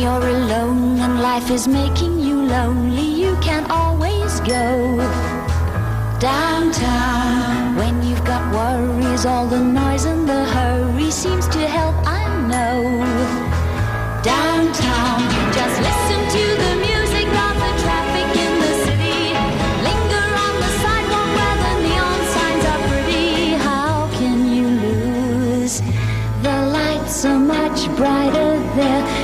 you're alone and life is making you lonely, you can always go downtown. When you've got worries, all the noise and the hurry seems to help, I know. Downtown, just listen to the music of the traffic in the city. Linger on the sidewalk where the neon signs are pretty. How can you lose? The lights are much brighter there.